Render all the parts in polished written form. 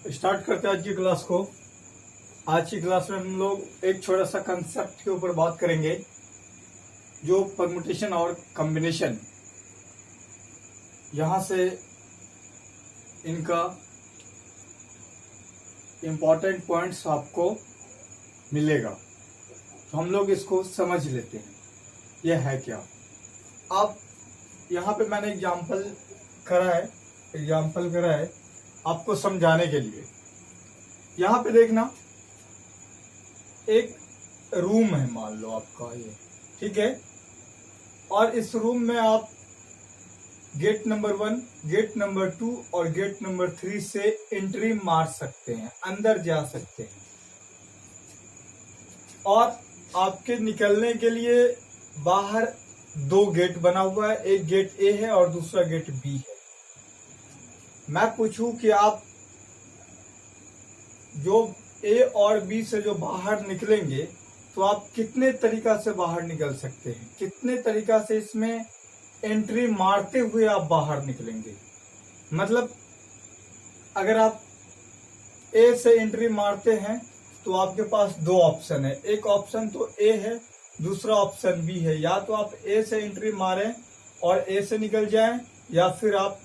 Start करते हैं आज की क्लास को। आज की क्लास में हम लोग एक छोटा सा कंसेप्ट के ऊपर बात करेंगे, जो परमुटेशन और कॉम्बिनेशन। यहां से इनका इम्पोर्टेंट पॉइंट्स आपको मिलेगा, तो हम लोग इसको समझ लेते हैं यह है क्या। अब यहाँ पे मैंने एग्जाम्पल करा है आपको समझाने के लिए। यहाँ पे देखना, एक रूम है मान लो आपका ये, ठीक है। और इस रूम में आप गेट नंबर 1, गेट नंबर 2 और गेट नंबर 3 से एंट्री मार सकते हैं, अंदर जा सकते हैं। और आपके निकलने के लिए बाहर 2 गेट बना हुआ है, एक गेट ए है और दूसरा गेट बी है। मैं पूछूं कि आप जो ए और बी से जो बाहर निकलेंगे, तो आप कितने तरीका से बाहर निकल सकते हैं, कितने तरीका से इसमें एंट्री मारते हुए आप बाहर निकलेंगे। मतलब अगर आप ए से एंट्री मारते हैं तो आपके पास 2 ऑप्शन है। एक ऑप्शन तो ए है, दूसरा ऑप्शन बी है। या तो आप ए से एंट्री मारें और ए से निकल जाएं, या फिर आप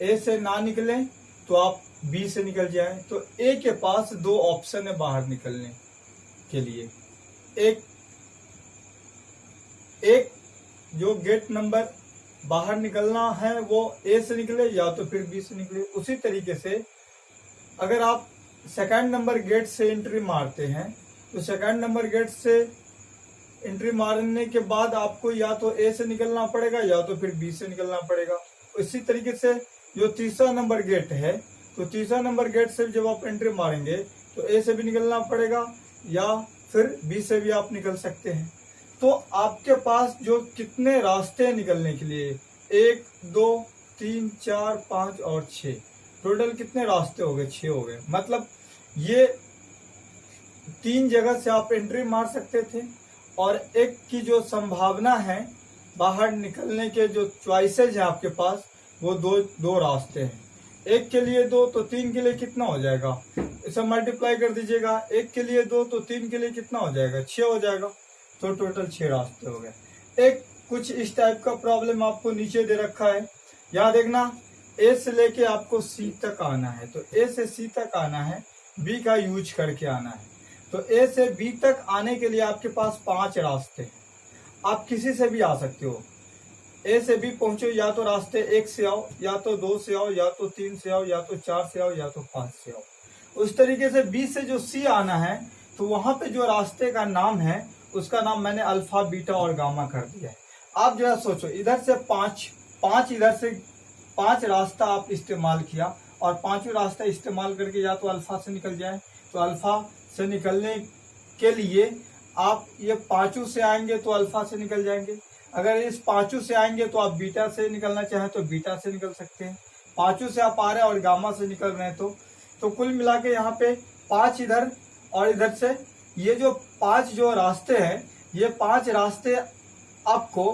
ए से ना निकलें तो आप बी से निकल जाएं। तो ए के पास 2 ऑप्शन है बाहर निकलने के लिए। एक जो गेट नंबर बाहर निकलना है वो ए से निकले या तो फिर बी से निकले। उसी तरीके से अगर आप सेकंड नंबर गेट से एंट्री मारते हैं, तो सेकंड नंबर गेट से एंट्री मारने के बाद आपको या तो ए से निकलना पड़ेगा या तो फिर बी से निकलना पड़ेगा। इसी तरीके से जो तीसरा नंबर गेट है, तो तीसरा नंबर गेट से जब आप एंट्री मारेंगे तो ए से भी निकलना पड़ेगा या फिर बी से भी आप निकल सकते हैं। तो आपके पास जो कितने रास्ते हैं निकलने के लिए, 1, 2, 3, 4, 5 और 6, टोटल कितने रास्ते हो गए? 6 हो गए। मतलब ये 3 जगह से आप एंट्री मार सकते थे, और एक की जो संभावना है बाहर निकलने के जो चॉइसेज है आपके पास, वो दो रास्ते हैं। एक के लिए 2 तो 3 के लिए कितना हो जाएगा, इसे मल्टीप्लाई कर दीजिएगा। एक के लिए 2 तो 3 के लिए कितना हो जाएगा, 6 हो जाएगा। तो टोटल 6 रास्ते हो गए। एक कुछ इस टाइप का प्रॉब्लम आपको नीचे दे रखा है। यहाँ देखना, ए से लेके आपको सी तक आना है, तो ए से सी तक आना है, बी का यूज करके आना है। तो ए से बी तक आने के लिए आपके पास 5 रास्ते हैं। आप किसी से भी आ सकते हो। ए से बी पहुंचो, या तो रास्ते 1 से आओ, या तो 2 से आओ, या तो 3 से आओ, या तो 4 से आओ, या तो 5 से आओ। उस तरीके से बी से जो सी आना है, तो वहां पे जो रास्ते का नाम है उसका नाम मैंने अल्फा, बीटा और गामा कर दिया है। आप जरा सोचो, इधर से 5 इधर से 5 रास्ता आप इस्तेमाल किया, और 5वें रास्ता इस्तेमाल करके या तो अल्फा से निकल जाए, तो अल्फा से निकलने के लिए आप ये 5 से आएंगे तो अल्फा से निकल जाएंगे। अगर इस 5 से आएंगे तो आप बीटा से निकलना चाहें तो बीटा से निकल सकते हैं। 5 से आप आ रहे हैं और गामा से निकल रहे हैं, तो कुल मिला के यहाँ पे 5 इधर और इधर से, ये जो 5 जो रास्ते हैं, ये 5 रास्ते आपको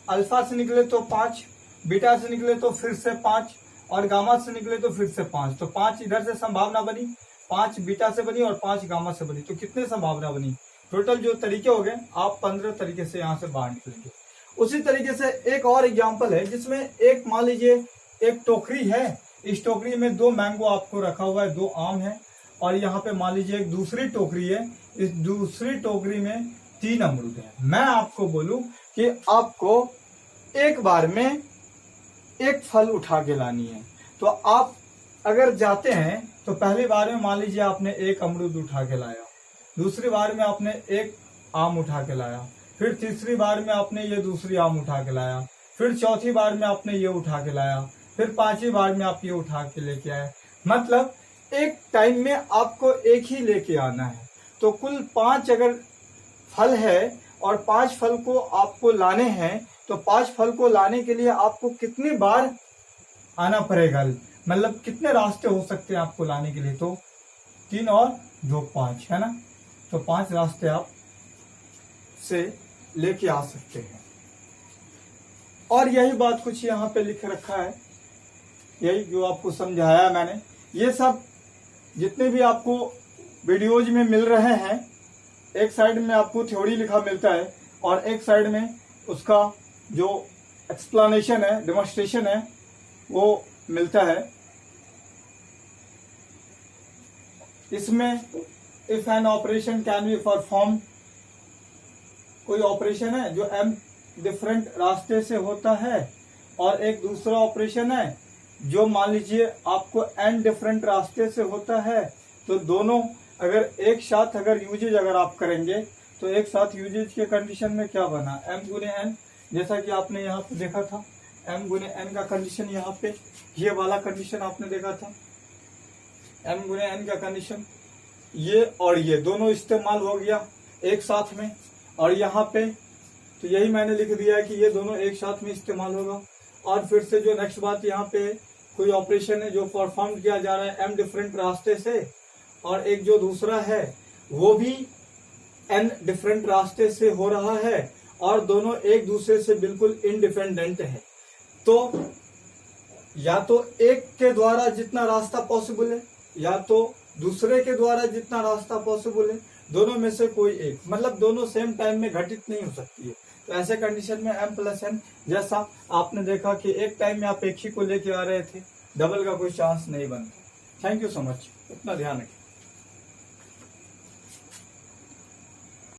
अल्फा से निकले तो 5, बीटा से निकले तो फिर से 5, और गामा से निकले तो फिर से 5। तो 5 इधर से संभावना बनी, 5 बीटा से बनी और 5 गामा से बनी। तो कितने संभावना बनी? टोटल जो तरीके हो गए, आप 15 तरीके से यहाँ से बाहर निकलेंगे। उसी तरीके से एक और एग्जांपल है, जिसमें एक मान लीजिए एक टोकरी है। इस टोकरी में 2 मैंगो आपको रखा हुआ है, 2 आम है, और यहाँ पे मान लीजिए एक दूसरी टोकरी है। इस दूसरी टोकरी में 3 अमरूद है। मैं आपको बोलूं कि आपको एक बार में एक फल उठा के लानी है, तो आप अगर जाते हैं तो पहली बार में मान लीजिए आपने 1 अमरूद उठा के लाया, दूसरी बार में आपने 1 आम उठा के लाया, फिर तीसरी बार में आपने ये दूसरी आम उठा के लाया, फिर चौथी बार में आपने ये उठा के लाया, फिर 5वीं बार में आप ये उठा के लेके आए। मतलब एक टाइम में आपको एक ही लेके आना है। तो कुल 5 अगर फल है और 5 फल को आपको लाने हैं, तो 5 फल को लाने के लिए आपको कितनी बार आना पड़ेगा, मतलब कितने रास्ते हो सकते हैं आपको लाने के लिए? तो 3 और 2 5 है ना। तो 5 रास्ते आप से लेके आ सकते हैं। और यही बात कुछ यहाँ पे लिख रखा है, यही जो आपको समझाया मैंने ये सब जितने भी आपको वीडियोज में मिल रहे हैं, एक साइड में आपको थ्योरी लिखा मिलता है और एक साइड में उसका जो एक्सप्लेनेशन है, डेमोन्स्ट्रेशन है, वो मिलता है। इसमें if an operation can be perform, कोई ऑपरेशन है जो m डिफरेंट रास्ते से होता है और एक दूसरा ऑपरेशन है जो मान लीजिए आपको n डिफरेंट रास्ते से होता है। तो दोनों अगर एक साथ अगर यूजेज अगर आप करेंगे तो एक साथ यूजेज के कंडीशन में क्या बना, m गुने n, जैसा कि आपने यहाँ पे देखा था m गुने n का कंडीशन, यहाँ पे ये वाला कंडीशन आपने देखा था m गुने n का कंडीशन, ये और ये दोनों इस्तेमाल हो गया एक साथ में। और यहाँ पे तो यही मैंने लिख दिया है कि ये दोनों एक साथ में इस्तेमाल होगा। और फिर से जो नेक्स्ट बात, यहाँ पे कोई ऑपरेशन है जो परफॉर्म किया जा रहा है m डिफरेंट रास्ते से और एक जो दूसरा है वो भी n डिफरेंट रास्ते से हो रहा है और दोनों एक दूसरे से बिल्कुल इंडिपेंडेंट है। तो या तो एक के द्वारा जितना रास्ता पॉसिबल है या तो दूसरे के द्वारा जितना रास्ता पॉसिबल है, दोनों में से कोई एक, मतलब दोनों सेम टाइम में घटित नहीं हो सकती है। तो ऐसे कंडीशन में m प्लस n, जैसा आपने देखा कि एक टाइम में आप एक ही को लेके आ रहे थे, डबल का कोई चांस नहीं बनता। थैंक यू सो मच, इतना ध्यान रखें।